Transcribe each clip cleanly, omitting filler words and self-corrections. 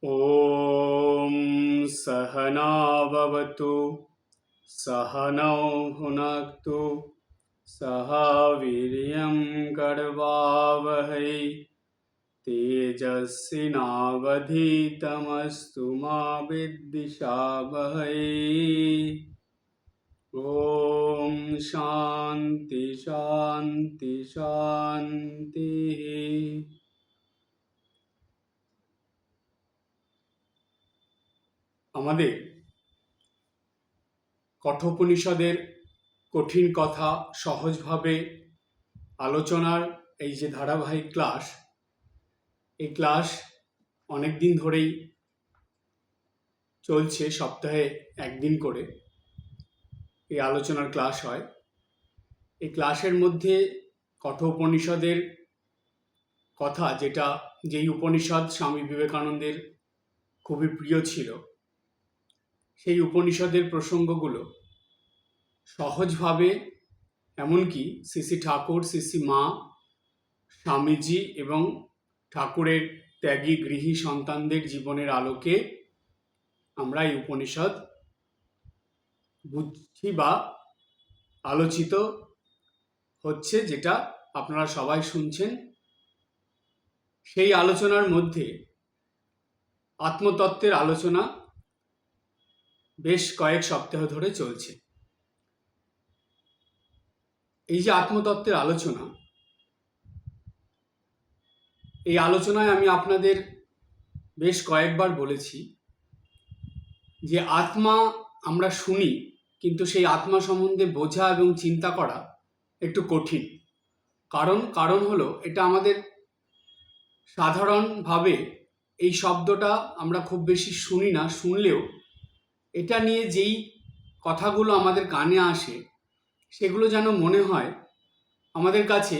ॐ सहना भवतु सहनौ भुनक्तु सह वीर्यं करवावहै तेजस्विनावधीतमस्तु मा विद्विषावहै। ॐ शान्ति शान्ति शान्तिः। আমাদের কঠোপনিষদের কঠিন কথা সহজভাবে আলোচনার এই যে ধারাবাহিক ক্লাস, এই ক্লাস অনেক দিন ধরেই চলছে, সপ্তাহে একদিন করে এই আলোচনার ক্লাস হয়। এই ক্লাসের মধ্যে কঠোপনিষদের কথা, যেই উপনিষদ স্বামী বিবেকানন্দের খুবই প্রিয় ছিল, সেই উপনিষদের প্রসঙ্গগুলো সহজভাবে, এমনকি শ্রী ঠাকুর, শ্রী মা, স্বামীজি এবং ঠাকুরের ত্যাগী গৃহী সন্তানদের জীবনের আলোকে আমরা এই উপনিষদ বুঝছি বা আলোচিত হচ্ছে, যেটা আপনারা সবাই শুনছেন। সেই আলোচনার মধ্যে আত্মতত্ত্বের আলোচনা বেশ কয়েক সপ্তাহ ধরে চলছে। এই যে আত্মতত্ত্বের আলোচনা, এই আলোচনায় আমি আপনাদের বেশ কয়েকবার বলেছি যে আত্মা আমরা শুনি, কিন্তু সেই আত্মা সম্বন্ধে বোঝা এবং চিন্তা করা একটু কঠিন। কারণ হলো, এটা আমাদের সাধারণভাবে এই শব্দটা আমরা খুব বেশি শুনি না, শুনলেও এটা নিয়ে যেই কথাগুলো আমাদের কানে আসে সেগুলো যেন মনে হয় আমাদের কাছে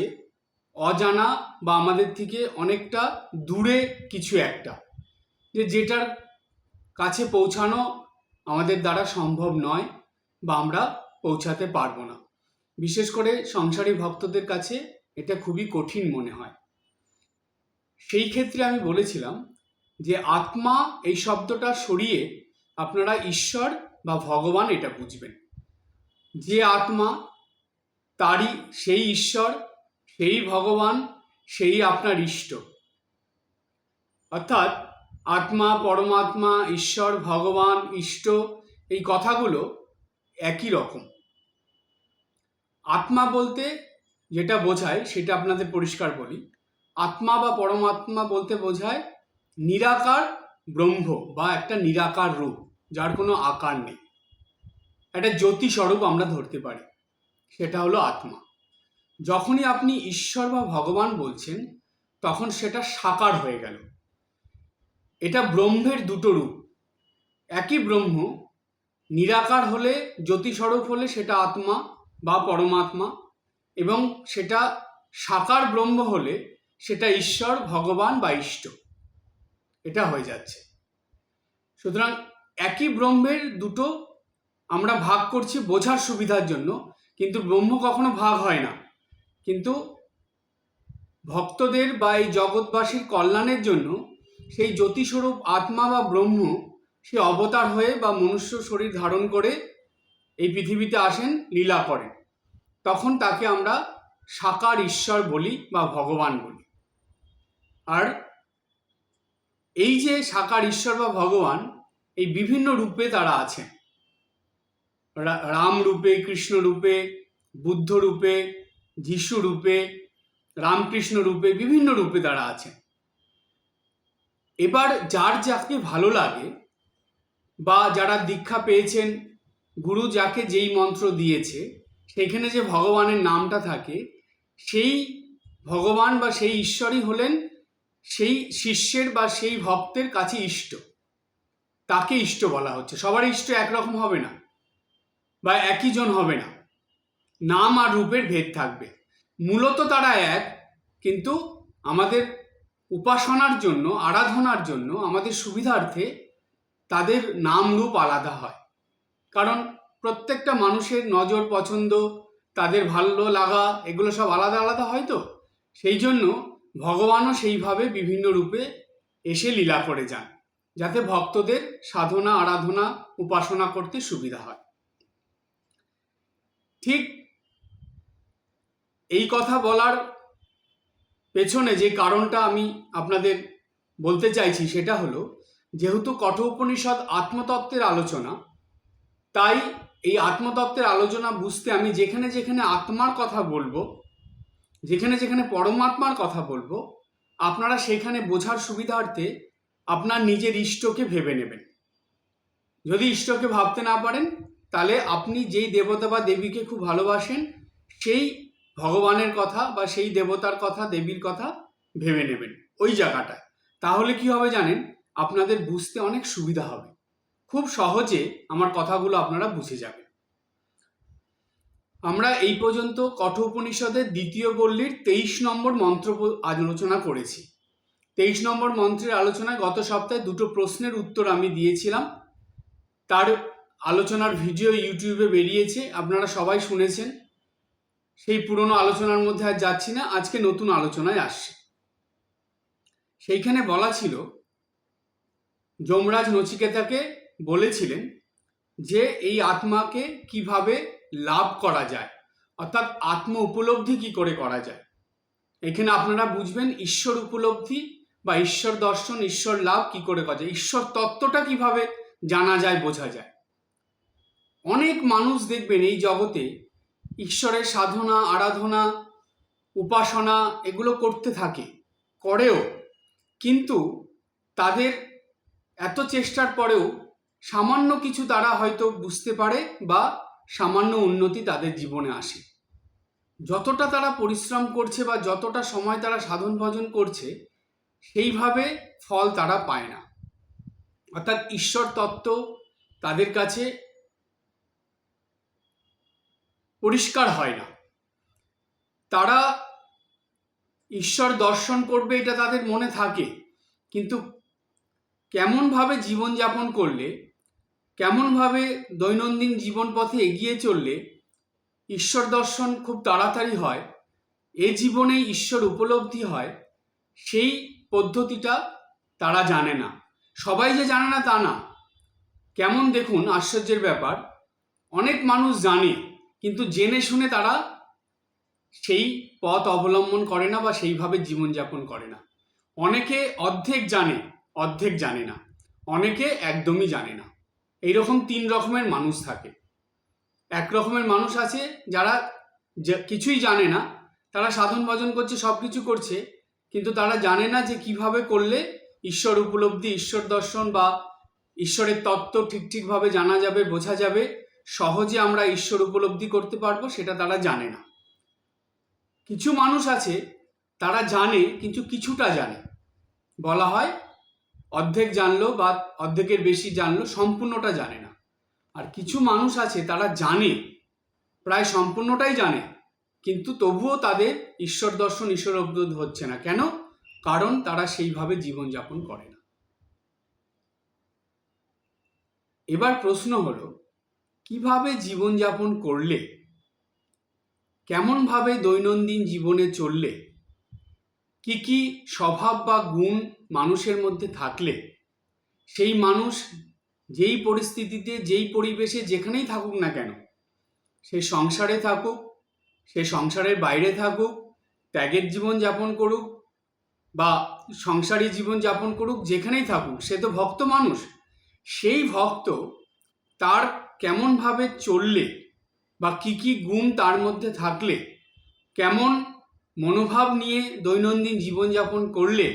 অজানা বা আমাদের থেকে অনেকটা দূরে কিছু একটা, যেটার কাছে পৌঁছানো আমাদের দ্বারা সম্ভব নয় বা আমরা পৌঁছাতে পারবো না। বিশেষ করে সংসারী ভক্তদের কাছে এটা খুবই কঠিন মনে হয়। সেই ক্ষেত্রে আমি বলেছিলাম যে আত্মা এই শব্দটা সরিয়ে আপনারা ঈশ্বর বা ভগবান এটা বুঝবেন। যে আত্মা, তারই সেই ঈশ্বর, সেই ভগবান, সেই আপনার ইষ্ট। অর্থাৎ আত্মা, পরমাত্মা, ঈশ্বর, ভগবান, ইষ্ট, এই কথাগুলো একই রকম। আত্মা বলতে যেটা বোঝায় সেটা আপনাদের পরিষ্কার বলি। আত্মা বা পরমাত্মা বলতে বোঝায় নিরাকার ব্রহ্ম বা একটা নিরাকার রূপ, যার কোনো আকার নেই, একটা জ্যোতি স্বরূপ আমরা ধরতে পারি, সেটা হলো আত্মা। যখনই আপনি ঈশ্বর বা ভগবান বলছেন তখন সেটা সাকার হয়ে গেল। এটা ব্রহ্মের দুটো রূপ। একই ব্রহ্ম নিরাকার হলে, জ্যোতিস্বরূপ হলে সেটা আত্মা বা পরমাত্মা, এবং সেটা সাকার ব্রহ্ম হলে সেটা ঈশ্বর, ভগবান বা ইষ্ট। এটা হয়ে যাচ্ছে। সুতরাং একই ব্রহ্মের দুটো আমরা ভাগ করছি বোঝার সুবিধার জন্য, কিন্তু ব্রহ্ম কখনো ভাগ হয় না। কিন্তু ভক্তদের বা এই জগৎবাসীর কল্যাণের জন্য সেই জ্যোতিস্বরূপ আত্মা বা ব্রহ্ম সে অবতার হয়ে বা মনুষ্য শরীর ধারণ করে এই পৃথিবীতে আসেন, লীলা করেন। তখন তাকে আমরা সাকার ঈশ্বর বলি বা ভগবান বলি। আর এই যে সাকার ঈশ্বর বা ভগবান, এই বিভিন্ন রূপে তারা আছেন। রাম রূপে, কৃষ্ণ রূপে, বুদ্ধ রূপে, যিশু রূপে, রামকৃষ্ণ রূপে, বিভিন্ন রূপে তারা আছেন। এবার যার যাকে ভালো লাগে বা যারা দীক্ষা পেয়েছেন, গুরু যাকে যেই মন্ত্র দিয়েছে সেখানে যে ভগবানের নামটা থাকে, সেই ভগবান বা সেই ঈশ্বরই হলেন সেই শিষ্যের বা সেই ভক্তের কাছে ইষ্ট। তাকে ইষ্ট বলা হচ্ছে। সবার ইষ্ট একরকম হবে না বা একই জন হবে না, নাম আর রূপের ভেদ থাকবে। মূলত তারা এক, কিন্তু আমাদের উপাসনার জন্য, আরাধনার জন্য, আমাদের সুবিধার্থে তাদের নাম রূপ আলাদা হয়। কারণ প্রত্যেকটা মানুষের নজর, পছন্দ, তাদের ভালো লাগা, এগুলো সব আলাদা আলাদা হয়। তো সেই জন্য ভগবানও সেইভাবে বিভিন্ন রূপে এসে লীলা করে যান। যাতে ভক্তদের সাধনা আরাধনা উপাসনা করতে সুবিধা হয়। ঠিক এই কথা বলার পেছনে যে কারণটা আমি আপনাদের বলতে চাইছি সেটা হলো, যেহেতু কঠোপনিষদ আত্মতত্ত্বের আলোচনা, তাই এই আত্মতত্ত্বের আলোচনা বুঝতে আমি যেখানে যেখানে আত্মার কথা বলবো, যেখানে যেখানে পরমাত্মার কথা বলবো, আপনারা সেখানে বোঝার সুবিধার্থে আপনার নিজের ইষ্টকে ভেবে নেবেন। যদি ইষ্টকে ভাবতে না পারেন, তাহলে আপনি যেই দেবতা বা দেবীকে খুব ভালোবাসেন সেই ভগবানের কথা বা সেই দেবতার কথা দেবীর কথা ভেবে নেবেন ওই জায়গাটায়। তাহলে কি হবে জানেন, আপনাদের বুঝতে অনেক সুবিধা হবে, খুব সহজে আমার কথাগুলো আপনারা বুঝে যাবেন। আমরা এই পর্যন্ত কঠোপনিষদের দ্বিতীয় পল্লীর 23 নম্বর মন্ত্র আলোচনা করেছি। 23 নম্বর মন্ত্রের আলোচনায় গত সপ্তাহে দুটো প্রশ্নের উত্তর আমি দিয়েছিলাম, তার আলোচনার ভিডিও ইউটিউবে বেরিয়েছে, আপনারা সবাই শুনেছেন। সেই পুরনো আলোচনার মধ্যে আর যাচ্ছি না, আজকে নতুন আলোচনায় আসছে। সেইখানে বলা ছিল, যমরাজ নচিকেতাকে বলেছিলেন যে এই আত্মাকে কিভাবে লাভ করা যায়, অর্থাৎ আত্ম উপলব্ধি কি করে করা যায়। এখানে আপনারা বুঝবেন ঈশ্বর উপলব্ধি বা ঈশ্বর দর্শন, ঈশ্বর লাভ কি করে করা যায়, ঈশ্বর তত্ত্বটা কিভাবে জানা যায়, বোঝা যায়। অনেক মানুষ দেখবেন এই জগতে ঈশ্বরের সাধনা আরাধনা উপাসনা এগুলো করতে থাকে, করেও, কিন্তু তাদের এত চেষ্টার পরেও সামান্য কিছু তারা হয়তো বুঝতে পারে বা সামান্য উন্নতি তাদের জীবনে আসে। যতটা তারা পরিশ্রম করছে বা যতটা সময় তারা সাধন ভজন করছে, সেইভাবে ফল তারা পায় না। অর্থাৎ ঈশ্বর তত্ত্ব তাদের কাছে পরিষ্কার হয় না। তারা ঈশ্বর দর্শন করবে এটা তাদের মনে থাকে, কিন্তু কেমনভাবে জীবনযাপন করলে, কেমনভাবে দৈনন্দিন জীবন পথে এগিয়ে চললে ঈশ্বর দর্শন খুব তাড়াতাড়ি হয়, এ জীবনে ঈশ্বর উপলব্ধি হয়, সেই পদ্ধতিটা তারা জানে না। সবাই যে জানে না তা না। কেমন দেখুন আশ্চর্যের ব্যাপার, অনেক মানুষ জানে কিন্তু জেনে শুনে তারা সেই পথ অবলম্বন করে না বা সেইভাবে জীবনযাপন করে না। অনেকে অর্ধেক জানে, অর্ধেক জানে না, অনেকে একদমই জানে না। এইরকম 3 রকমের মানুষ থাকে। এক রকমের মানুষ আছে যারা কিছুই জানে না, তারা সাধন ভজন করছে, সব কিছু করছে, কিন্তু তারা জানে না যে কিভাবে করলে ঈশ্বর উপলব্ধি, ঈশ্বর দর্শন বা ঈশ্বরের তত্ত্ব ঠিকভাবে জানা যাবে, বোঝা যাবে, সহজে আমরা ঈশ্বর উপলব্ধি করতে পারবো, সেটা তারা জানে না। কিছু মানুষ আছে তারা জানে কিন্তু কিছুটা জানে, বলা হয় অর্ধেক জানলো বা অর্ধেকের বেশি জানলো, সম্পূর্ণটা জানে না। আর কিছু মানুষ আছে তারা জানে, প্রায় সম্পূর্ণটাই জানে, কিন্তু তবুও তাদের ঈশ্বর দর্শন ঈশ্বর উপলব্ধি হচ্ছে না। কেন? কারণ তারা সেইভাবে জীবনযাপন করে না। এবার প্রশ্ন হলো, কিভাবে জীবনযাপন করলে, কেমনভাবে দৈনন্দিন জীবনে চললে, কি কি স্বভাব বা গুণ মানুষের মধ্যে থাকলে সেই মানুষ যেই পরিস্থিতিতে, যেই পরিবেশে, যেখানেই থাকুক না কেন, সে সংসারে থাকুক, সে সংসারের বাইরে থাকুক, ত্যাগের জীবন যাপন করুক বা সংসারী জীবন যাপন করুক, যেখানেই থাকুক, সে তো ভক্ত মানুষ। সেই ভক্ত তার কেমনভাবে চললে বা কি কি গুণ তার মধ্যে থাকলে, কেমন মনোভাব নিয়ে দৈনন্দিন জীবনযাপন করলে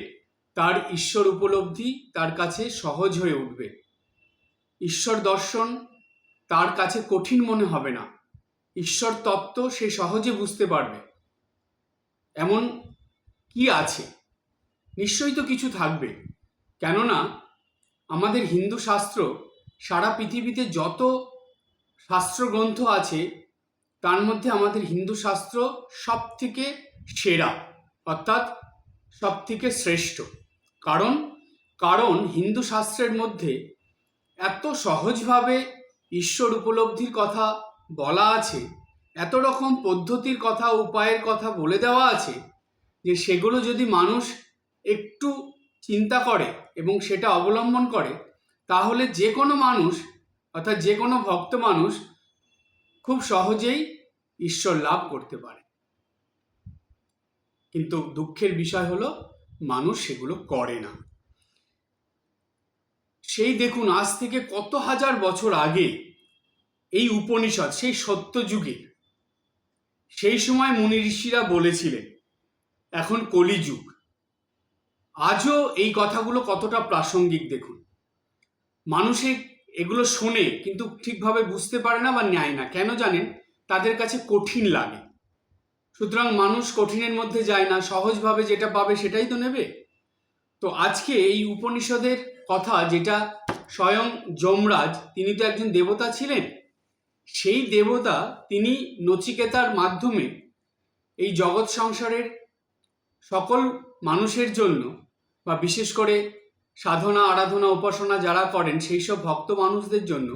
তার ঈশ্বর উপলব্ধি তার কাছে সহজ হয়ে উঠবে, ঈশ্বর দর্শন তার কাছে কঠিন মনে হবে না, ঈশ্বর তত্ত্ব সে সহজে বুঝতে পারবে। এমন কি আছে? নিশ্চয়ই তো কিছু থাকবে। কেননা আমাদের হিন্দু শাস্ত্র, সারা পৃথিবীতে যত শাস্ত্রগ্রন্থ আছে তার মধ্যে আমাদের হিন্দু শাস্ত্র সব থেকে সেরা, অর্থাৎ সব থেকে শ্রেষ্ঠ। কারণ হিন্দু শাস্ত্রের মধ্যে এত সহজভাবে ঈশ্বর উপলব্ধির কথা বলা আছে, এত রকম পদ্ধতির কথা, উপায়ের কথা বলে দেওয়া আছে, যে সেগুলো যদি মানুষ একটু চিন্তা করে এবং সেটা অবলম্বন করে, তাহলে যে কোনো মানুষ, অর্থাৎ যে কোনো ভক্ত মানুষ খুব সহজেই ঈশ্বর লাভ করতে পারে। কিন্তু দুঃখের বিষয় হলো মানুষ সেগুলো করে না। সেই দেখুন, আজ থেকে কত হাজার বছর আগে এই উপনিষদ, সেই সত্যযুগে, সেই সময় মুনি ঋষিরা বলেছিলেন। এখন কলিযুগ, আজও এই কথাগুলো কতটা প্রাসঙ্গিক দেখুন। মানুষে এগুলো শোনে কিন্তু ঠিকভাবে বুঝতে পারে না বা নেয় না। কেন জানেন? তাদের কাছে কঠিন লাগে। সুতরাং মানুষ কঠিনের মধ্যে যায় না, সহজভাবে যেটা পাবে সেটাই তো নেবে। তো আজকে এই উপনিষদের কথা, যেটা স্বয়ং যমরাজ, তিনি তো একজন দেবতা ছিলেন, সেই দেবতা তিনি নচিকেতার মাধ্যমে এই জগৎ সংসারের সকল মানুষের জন্য, বা বিশেষ করে সাধনা আরাধনা উপাসনা যারা করেন সেই সব ভক্ত মানুষদের জন্য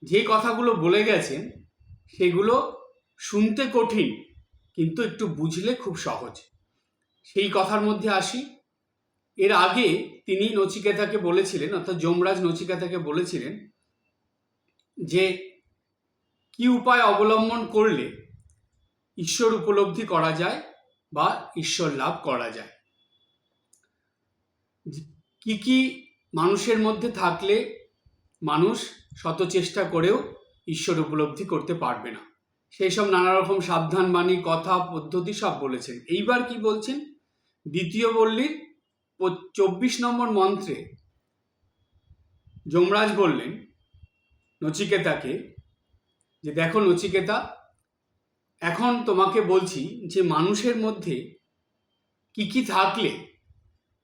যে কথাগুলো বলে গেছেন, সেগুলো শুনতে কঠিন কিন্তু একটু বুঝলে খুব সহজ। সেই কথার মধ্যে আসি। এর আগে তিনি নচিকেতাকে বলেছিলেন, অর্থাৎ যমরাজ নচিকেতাকে বলেছিলেন যে কি উপায় অবলম্বন করলে ঈশ্বর উপলব্ধি করা যায় বা ঈশ্বর লাভ করা যায়, কি কি মানুষের মধ্যে থাকলে মানুষ শত চেষ্টা করেও ঈশ্বর উপলব্ধি করতে পারবে না। সেই সব নানা রকম সাবধান বাণী, কথা, পদ্ধতি সব বলেছেন। এইবার কি বলছেন? দ্বিতীয় বল্লীর 24 নম্বর মন্ত্রে যমরাজ বললেন নচিকেতাকে যে দেখো নচিকেতা, এখন তোমাকে বলছি যে মানুষের মধ্যে কি কি থাকলে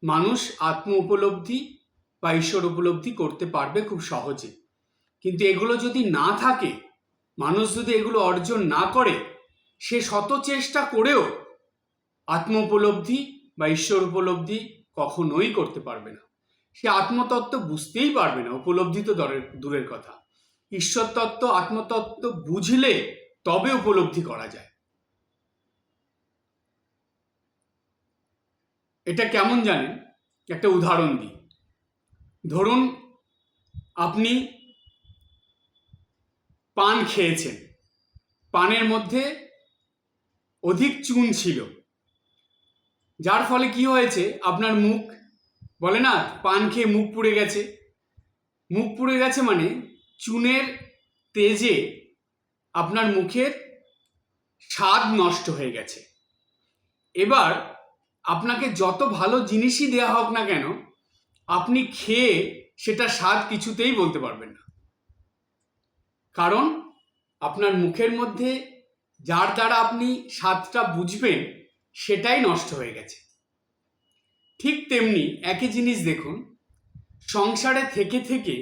মানুষ আত্ম উপলব্ধি বা ঈশ্বর উপলব্ধি করতে পারবে খুব সহজে। কিন্তু এগুলো যদি না থাকে, মানুষ যদি এগুলো অর্জন না করে, সে শত চেষ্টা করেও আত্ম উপলব্ধি বা ঈশ্বর উপলব্ধি কখনোই করতে পারবে না। সে আত্মতত্ত্ব বুঝতেই পারবে না, উপলব্ধি তো দূরের কথা। ঈশ্বর তত্ত্ব, আত্মতত্ত্ব বুঝলে তবে উপলব্ধি করা যায়। এটা কেমন জানেন? একটা উদাহরণ দিই। ধরুন আপনি পান খেয়েছেন, পানের মধ্যে অধিক চুন ছিল, যার ফলে কি হয়েছে, আপনার মুখ, বলে না পান খেয়ে মুখ পুড়ে গেছে। মুখ পুড়ে গেছে মানে চুনের তেজে আপনার মুখের স্বাদ নষ্ট হয়ে গেছে। এবার আপনাকে যত ভালো জিনিসই দেয়া হোক না কেন, আপনি খেয়ে সেটা স্বাদ কিছুতেই বলতে পারবেন না। কারণ আপনার মুখের মধ্যে যার দ্বারা আপনি স্বাদটা বুঝবেন সেটাই নষ্ট হয়ে গেছে। ঠিক তেমনি একই জিনিস দেখুন, সংসারে থেকে থেকে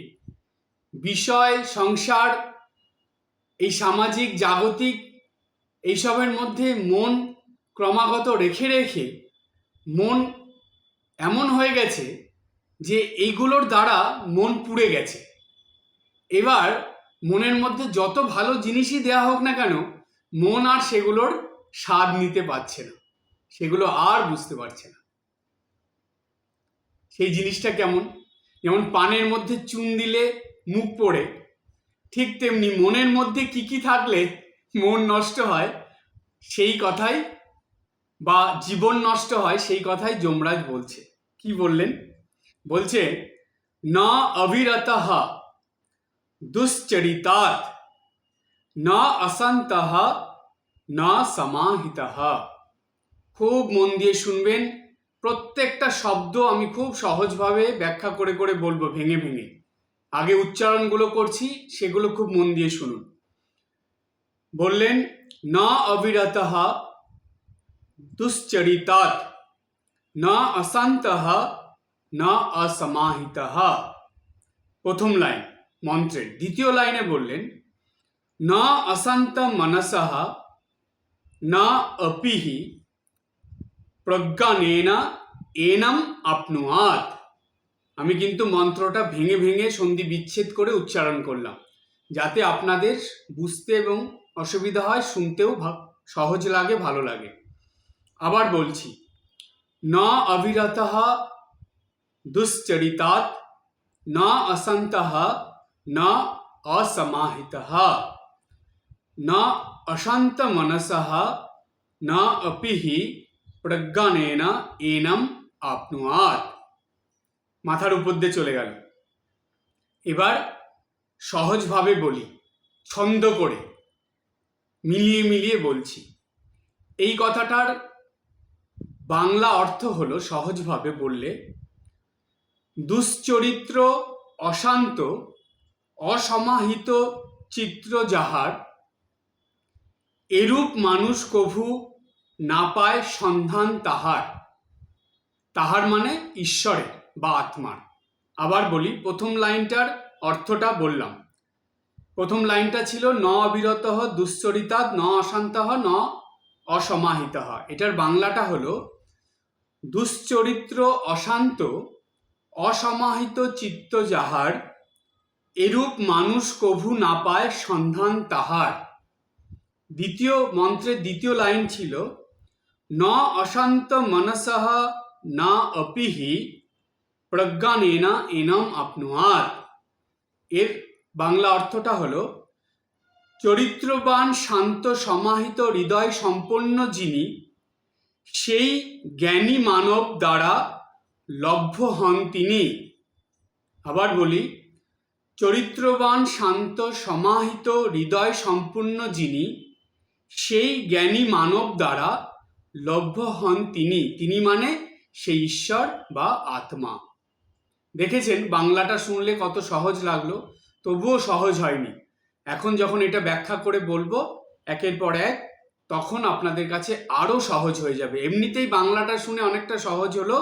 বিষয়, সংসার, এই সামাজিক জাগতিক এইসবের মধ্যে মন ক্রমাগত রেখে রেখে মন এমন হয়ে গেছে যে এইগুলোর দ্বারা মন পুড়ে গেছে। এবার মনের মধ্যে যত ভালো জিনিসই দেয়া হোক না কেন, মন আর সেগুলোর স্বাদ নিতে পারছে না, সেগুলো আর বুঝতে পারছে না। সেই জিনিসটা কেমন? যেমন পানের মধ্যে চুন দিলে মুখ পোড়ে, ঠিক তেমনি মনের মধ্যে কি কি থাকলে মন নষ্ট হয় সেই কথাই, বা জীবন নষ্ট হয় সেই কথাই যমরাজ বলছে। কি বললেন? বলছে না অবিরতঃ দুশ্চরিতাৎ না অসন্তঃ না সমাহিতঃ। খুব মন দিয়ে শুনবেন, প্রত্যেকটা শব্দ আমি খুব সহজভাবে ব্যাখ্যা করে করে বলবো, ভেঙে ভেঙে। আগে উচ্চারণগুলো করছি, সেগুলো খুব মন দিয়ে শুনুন। বললেন না অবিরতঃ দুশ্চরিতাৎ না অসন্তঃ না অসমাহিতঃ। প্রথম লাইন মন্ত্রের। দ্বিতীয় লাইনে বললেন না অসন্ত মনসঃ না অপিহি প্রজ্ঞানেন এনম আপনুয়াত। আমি কিন্তু মন্ত্রটা ভেঙে ভেঙে সন্ধি বিচ্ছেদ করে উচ্চারণ করলাম, যাতে আপনাদের বুঝতে এবং অসুবিধা হয়, শুনতেও সহজ লাগে, ভালো লাগে। আবার বলছি, ন অবিরতঃ দুশ্চরিতাৎ ন অসন্তঃ ন অসমাহিতঃ ন অশান্ত মনসঃ ন অপি হি প্রজ্ঞানেন এনম আপনুয়াত। মাথার উপর দিয়ে চলে গেল। এবার সহজভাবে বলি, ছন্দ করে মিলিয়ে মিলিয়ে বলছি। এই কথাটার বাংলা অর্থ হলো, সহজভাবে বললে, দুশ্চরিত্র, অশান্ত, অসমাহিত চিত্র যাহার, এরূপ মানুষ কভু না পায় সন্ধান তাহার। তাহার মানে ঈশ্বরের বা আত্মার। আবার বলি, প্রথম লাইনটার অর্থটা বললাম। প্রথম লাইনটা ছিল ন অবিরতঃ দুশ্চরিতাৎ ন অশান্তঃ ন অসমাহিতঃ। এটার বাংলাটা হলো, দুশ্চরিত্র, অশান্ত, অসমাহিত চিত্ত যাহার, এরূপ মানুষ কভু না পায় সন্ধান তাহার। দ্বিতীয় মন্ত্রের দ্বিতীয় লাইন ছিল ন অশান্ত মনসঃ না অপি হি প্রজ্ঞানেন এনম আপনুয়াত। এর বাংলা অর্থটা হলো, চরিত্রবান, শান্ত, সমাহিত হৃদয় সম্পন্ন যিনি, সেই জ্ঞানী মানব দ্বারা লভ্য হন তিনি। আবার বলি, চরিত্রবান, শান্ত, সমাহিত হৃদয় সম্পূর্ণ যিনি, সেই জ্ঞানী মানব দ্বারা লভ্য হন তিনি। তিনি মানে সেই ঈশ্বর বা আত্মা। দেখেছেন বাংলাটা শুনলে কত সহজ লাগলো, তবুও সহজ হয়নি। এখন যখন এটা ব্যাখ্যা করে বলবো একের পর এক, তখন আপনাদের কাছে আরো সহজ হয়ে যাবে। এমনিতেই বাংলাটা শুনে অনেকটা সহজ হলো,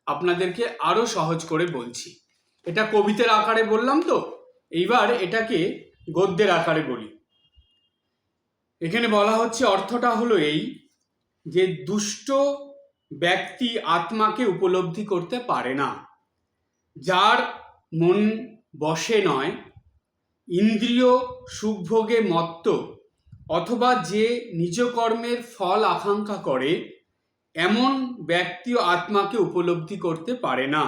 আপনাদেরকে আরো সহজ করে বলছি। এটা কবিতার আকারে বললাম তো, এইবার এটাকে গদ্যের আকারে বলি। এখানে বলা হচ্ছে, অর্থটা হলো এই যে দুষ্ট ব্যক্তি আত্মাকে উপলব্ধি করতে পারে না, যার মন বশে নয়, ইন্দ্রিয় সুখভোগে মত্ত, অথবা যে নিজ কর্মের ফল আকাঙ্ক্ষা করে, এমন ব্যক্তি আত্মাকে উপলব্ধি করতে পারে না।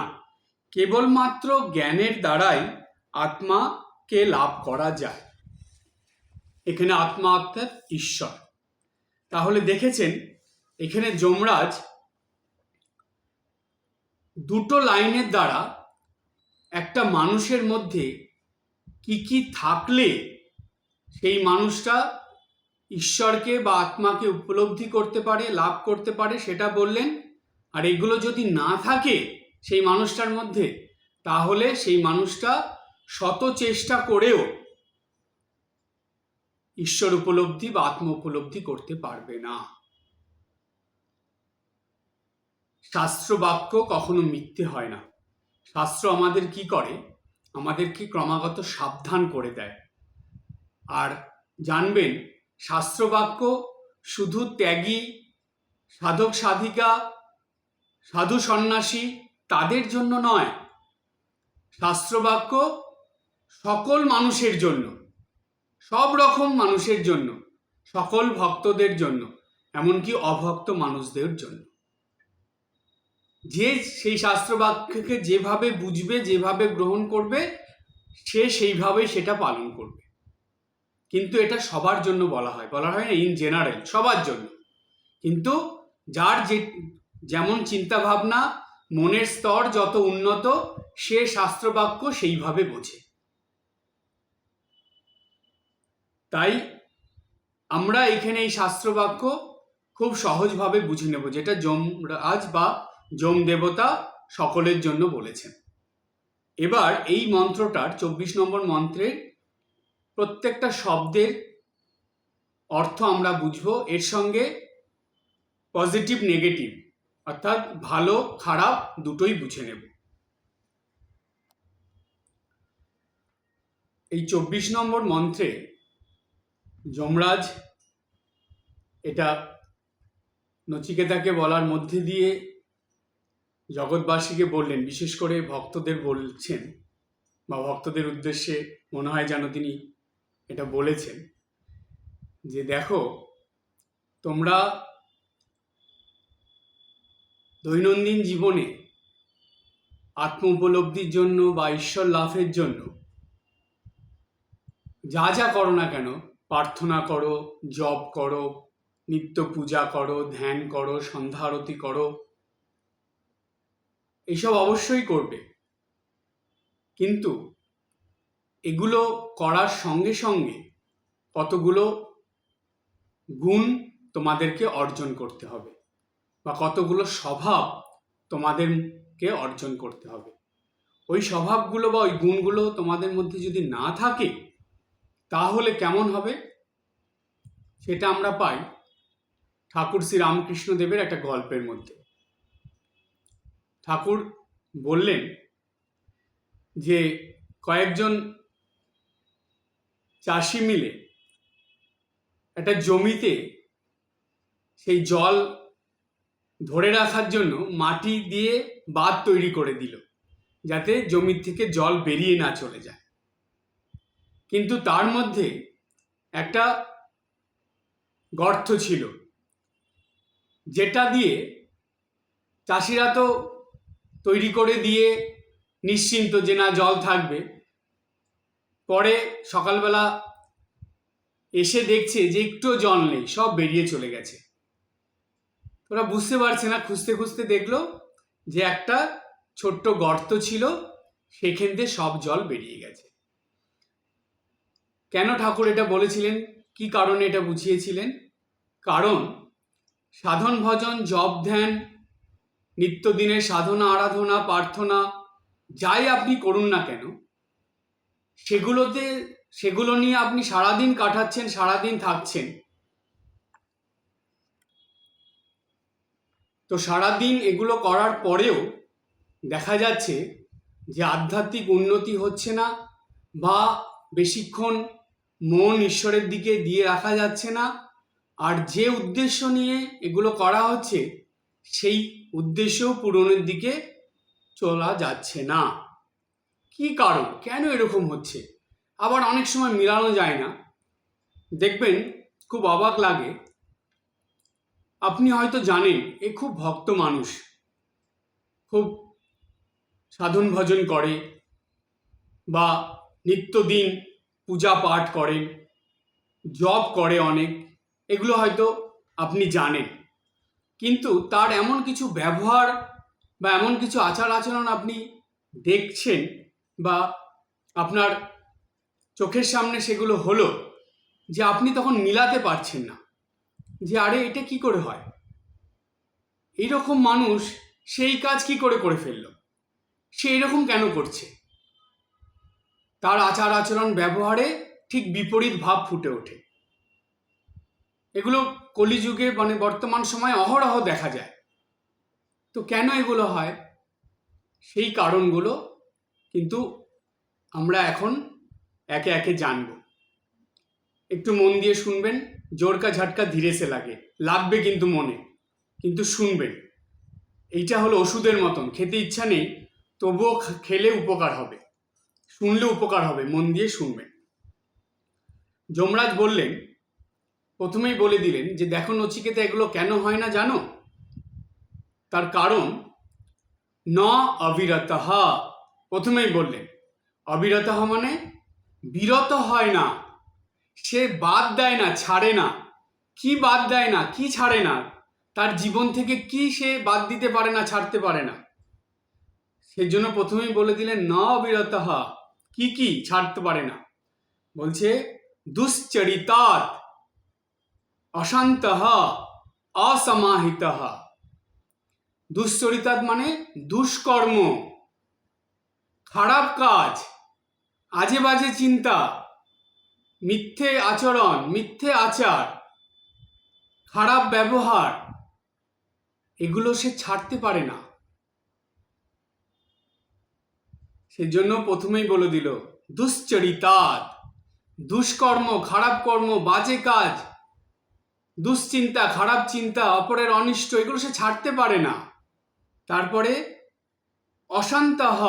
কেবলমাত্র জ্ঞানের দ্বারাই আত্মাকে লাভ করা যায়। এখানে আত্মা অর্থাৎ ঈশ্বর। তাহলে দেখেছেন এখানে যমরাজ দুটো লাইনের দ্বারা একটা মানুষের মধ্যে কি কি থাকলে সেই মানুষটা ঈশ্বরকে বা আত্মাকে উপলব্ধি করতে পারে, লাভ করতে পারে, সেটা বললেন। আর এগুলো যদি না থাকে সেই মানুষটার মধ্যে, তাহলে সেই মানুষটা শত চেষ্টা করেও ঈশ্বর উপলব্ধি বা আত্ম উপলব্ধি করতে পারবে না। শাস্ত্র বাক্য কখনো মিথ্যে হয় না। শাস্ত্র আমাদের কি করে, আমাদেরকে ক্রমাগত সাবধান করে দেয়। আর জানবেন, শাস্ত্র বাক্য শুধু ত্যাগী, সাধক সাধিকা, সাধু সন্ন্যাসী তাদের জন্য নয়। শাস্ত্র বাক্য সকল মানুষের জন্য, সব রকম মানুষের জন্য, সকল ভক্তদের জন্য, এমনকি অভক্ত মানুষদের জন্য। যে সেই শাস্ত্র বাক্যকে যেভাবে বুঝবে, যেভাবে গ্রহণ করবে, সে সেইভাবেই সেটা পালন করবে। কিন্তু এটা সবার জন্য বলা হয় না ইন জেনারেল, সবার জন্য। কিন্তু যার যেমন চিন্তা ভাবনা, মনের স্তর যত উন্নত, সে শাস্ত্র বাক্য সেইভাবে বোঝে। তাই আমরা এখানে এই শাস্ত্র বাক্য খুব সহজভাবে বুঝে নেব, যেটা যমরাজ বা যম দেবতা সকলের জন্য বলেছেন। এবার এই মন্ত্রটার 24 নম্বর মন্ত্রের প্রত্যেকটা শব্দের অর্থ আমরা বুঝবো, এর সঙ্গে পজিটিভ নেগেটিভ অর্থাৎ ভালো খারাপ দুটোই বুঝে নেব। এই 24 নম্বর মন্ত্রে যমরাজ এটা নচিকেতাকে বলার মধ্যে দিয়ে জগৎবাসীকে বললেন, বিশেষ করে ভক্তদের বলছেন, বা ভক্তদের উদ্দেশ্যে মনে হয় যেন তিনি এটা বলেছেন যে দেখো, তোমরা দৈনন্দিন জীবনে আত্ম উপলব্ধির জন্য বা ঈশ্বর লাভের জন্য যা যা করো না কেন, প্রার্থনা করো, জপ করো, নিত্য পূজা করো, ধ্যান করো, সন্ধ্যা আরতি করো, এসব অবশ্যই করবে। কিন্তু এগুলো করার সঙ্গে সঙ্গে কতগুলো গুণ তোমাদেরকে অর্জন করতে হবে বা কতগুলো স্বভাব তোমাদেরকে অর্জন করতে হবে। ওই স্বভাবগুলো বা ওই গুণগুলো তোমাদের মধ্যে যদি না থাকে তাহলে কেমন হবে সেটা আমরা পাই ঠাকুর শ্রী রামকৃষ্ণদেবের একটা গল্পের মধ্যে। ঠাকুর বললেন যে কয়েকজন চাষি মিলে একটা জমিতে সেই জল ধরে রাখার জন্য মাটি দিয়ে বাঁধ তৈরি করে দিল যাতে জমির থেকে জল বেরিয়ে না চলে যায়। কিন্তু তার মধ্যে একটা গর্ত ছিল যেটা দিয়ে চাষিরা তো তৈরি করে দিয়ে নিশ্চিন্ত যে না জল থাকবে, পরে সকালবেলা এসে দেখছে যে একটুও জল নেই, সব বেরিয়ে চলে গেছে। ওরা বুঝতে পারছে না, খুঁজতে খুঁজতে দেখলো যে একটা ছোট্ট গর্ত ছিল, সেখান থেকে সব জল বেরিয়ে গেছে। কেন ঠাকুর এটা বলেছিলেন, কি কারণে এটা বুঝিয়েছিলেন? কারণ সাধন ভজন জপ ধ্যান নিত্যদিনের সাধনা আরাধনা প্রার্থনা যাই আপনি করুন না কেন, সেগুলো নিয়ে আপনি সারাদিন কাটাচ্ছেন, সারাদিন থাকছেন। তো সারাদিন এগুলো করার পরেও দেখা যাচ্ছে যে আধ্যাত্মিক উন্নতি হচ্ছে না বা বেশিক্ষণ মন ঈশ্বরের দিকে দিয়ে রাখা যাচ্ছে না, আর যে উদ্দেশ্য নিয়ে এগুলো করা হচ্ছে সেই উদ্দেশ্য পূরণের দিকে চলা যাচ্ছে না। কি কারণ, কেন এরকম হচ্ছে? আবার অনেক সময় মিলানো যায় না। দেখবেন খুব অবাক লাগে, আপনি হয়তো জানেন এ খুব ভক্ত মানুষ, খুব সাধন ভজন করে বা নিত্যদিন পূজা পাঠ করেন, জপ করে অনেক, এগুলো হয়তো আপনি জানেন। কিন্তু তার এমন কিছু ব্যবহার বা এমন কিছু আচার আচরণ আপনি দেখছেন বা আপনার চোখের সামনে সেগুলো হলো যে আপনি তখন মিলাতে পারছেন না যে আরে এটা কি করে হয়, এইরকম মানুষ সেই কাজ কি করে করে ফেললো, সে এরকম কেন করছে। তার আচার আচরণ ব্যবহারে ঠিক বিপরীত ভাব ফুটে ওঠে। এগুলো কলিযুগে মানে বর্তমান সময়ে অহরহ দেখা যায়। তো কেন এগুলো হয়, সেই কারণগুলো কিন্তু আমরা এখন একে একে জানব। একটু মন দিয়ে শুনবেন, জোরকা ঝাটকা ধীরে সে লাগবে কিন্তু মনে, কিন্তু শুনবেন। এইটা হলো ওষুধের মতন, খেতে ইচ্ছা নেই তবুও খেলে উপকার হবে, শুনলে উপকার হবে, মন দিয়ে শুনবেন। যমরাজ বললেন, প্রথমেই বলে দিলেন যে দেখো নচিকেতা, এগুলো কেন হয় না জানো? তার কারণ ন অবিরতঃ। প্রথমেই বললেন অবিরতঃ মানে বিরত হয় না, সে বাদ দেয় না, ছাড়ে না। কি বাদ দেয় না, কি ছাড়ে না, তার জীবন থেকে কি সে বাদ দিতে পারে না, ছাড়তে পারে না। সেজন্য প্রথমেই বলে দিলেন ন অবিরতঃ, কি কি ছাড়তে পারে না। বলছে দুশ্চরিতাৎ অশান্তঃ অসমাহিতঃ। দুশ্চরিতাৎ মানে দুষ্কর্ম, খারাপ কাজ, আজে বাজে চিন্তা, মিথ্যে আচরণ, মিথ্যে আচার, খারাপ ব্যবহার, এগুলো সে ছাড়তে পারে না। সেজন্য প্রথমেই বলে দিল দুশ্চরিতাৎ, দুষ্কর্ম, খারাপ কর্ম, বাজে কাজ, দুশ্চিন্তা, খারাপ চিন্তা, অপরের অনিষ্ট, এগুলো সে ছাড়তে পারে না। তারপরে অশান্তঃ,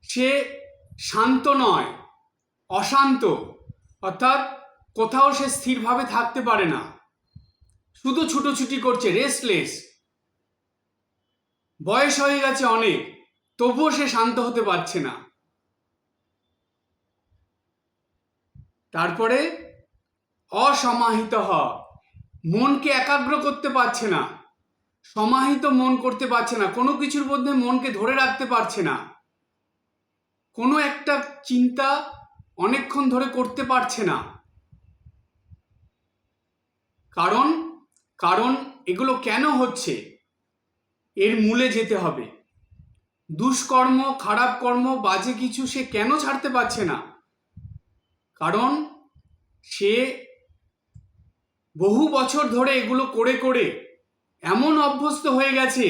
সে শান্ত নয়, অশান্ত, অর্থাৎ কোথাও সে স্থিরভাবে থাকতে পারে না, শুধু ছুটোছুটি করছে, রেস্টলেস। বয়স হয়ে গেছে অনেক, তবুও সে শান্ত হতে পারছে না। তারপরে অসমাহিত মনকে একাগ্র করতে পারছে না, সমাহিত মন করতে পারছে না, কোনো কিছুর মধ্যে মনকে ধরে রাখতে পারছে না, কোনো একটা চিন্তা অনেকক্ষণ ধরে করতে পারছে না। কারণ কারণ এগুলো কেন হচ্ছে, এর মূলে যেতে হবে। দুষ্কর্ম, খারাপ কর্ম, বাজে কিছু সে কেন ছাড়তে পারছে না? কারণ সে বহু বছর ধরে এগুলো করে করে এমন অভ্যস্ত হয়ে গেছে,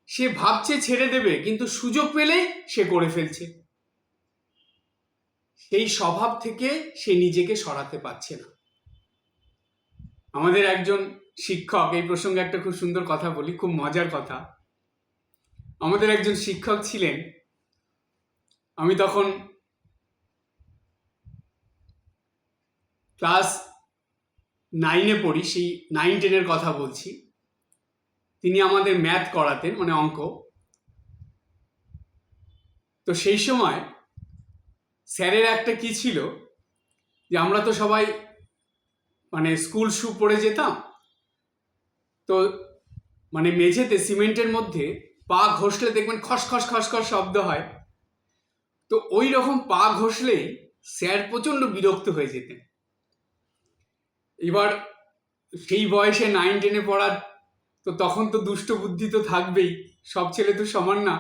সে ভাবছে ছেড়ে দেবে, কিন্তু সুযোগ পেলেই সে করে ফেলছে। সেই স্বভাব থেকে সে নিজেকে সরাতে পারছে না। আমাদের একজন শিক্ষক, এই প্রসঙ্গে একটা খুব সুন্দর কথা বলি, খুব মজার কথা। আমাদের একজন শিক্ষক ছিলেন, আমি তখন ক্লাস 9-এ পড়ি, সেই 9-10-এর কথা বলছি। তিনি আমাদের ম্যাথ করাতেন, মানে অঙ্ক। তো সেই সময় স্যারের একটা কি ছিল, যে আমরা তো সবাই মানে স্কুল শু পরে যেতাম, তো মানে মেঝেতে সিমেন্টের মধ্যে পা ঘষলে দেখবেন খসখস খসখস শব্দ হয়। তো ওই রকম পা ঘষলেই স্যার প্রচণ্ড বিরক্ত হয়ে যেতেন। এবার সেই বয়সে 9-10-এ পড়া, তো তখন তো দুষ্ট বুদ্ধি তো থাকবেই, সব ছেলে তো সমান না।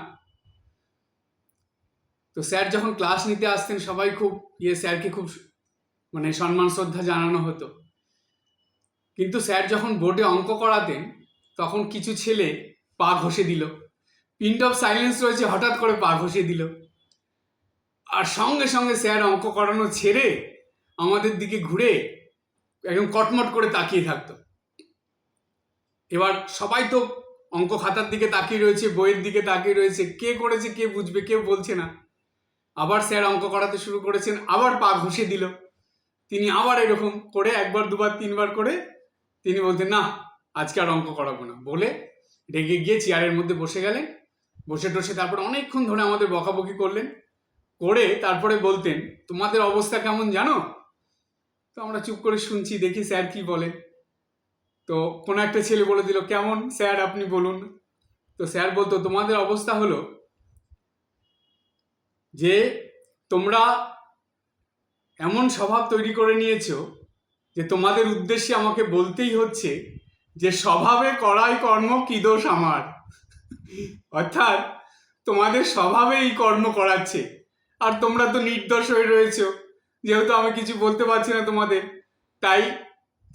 তো স্যার যখন ক্লাস নিতে আসতেন, সবাই খুব স্যারকে খুব মানে সম্মান শ্রদ্ধা জানানো হতো। কিন্তু স্যার যখন বোর্ডে অঙ্ক করাতেন, তখন কিছু ছেলে পা ঘষে দিল, পিন অফ সাইলেন্স রয়েছে, হঠাৎ করে পা ঘষে দিল, আর সঙ্গে সঙ্গে স্যার অঙ্ক করানো ছেড়ে আমাদের দিকে ঘুরে একদম কটমট করে তাকিয়ে থাকতো। এবার সবাই তো অঙ্ক খাতার দিকে তাকিয়ে রয়েছে, বইয়ের দিকে তাকিয়ে রয়েছে, কে করেছে কে বুঝবে, কেউ বলছে না। আবার স্যার অঙ্ক করাতে শুরু করেছেন, আবার পা ঘষে দিল। তিনি আবার এরকম করে একবার দুবার তিনবার করে তিনি বলতেন, না আজকে আর অঙ্ক করাবো না, বলে রেগে গিয়ে চেয়ারের মধ্যে বসে গেলেন। বসে টসে তারপরে অনেকক্ষণ ধরে আমাদের বকাবকি করলেন, করে তারপরে বলতেন, তোমাদের অবস্থা কেমন জানো? তো আমরা চুপ করে শুনছি, দেখি স্যার কি বলেন। তো কোনো একটা ছেলে বলে দিল, কেমন স্যার আপনি বলুন। তো স্যার বলতো, তোমাদের অবস্থা হলো যে তোমরা এমন স্বভাব তৈরি করে নিয়েছো যে তোমাদের উদ্দেশ্যে আমাকে বলতেই হচ্ছে যে স্বভাবে করাই কর্ম, কি দোষ আমার। অর্থাৎ তোমাদের স্বভাবে এই কর্ম করাচ্ছে, আর তোমরা তো নির্দোষ হয়ে রয়েছো, যেহেতু আমি কিছু বলতে পারছি না তোমাদের, তাই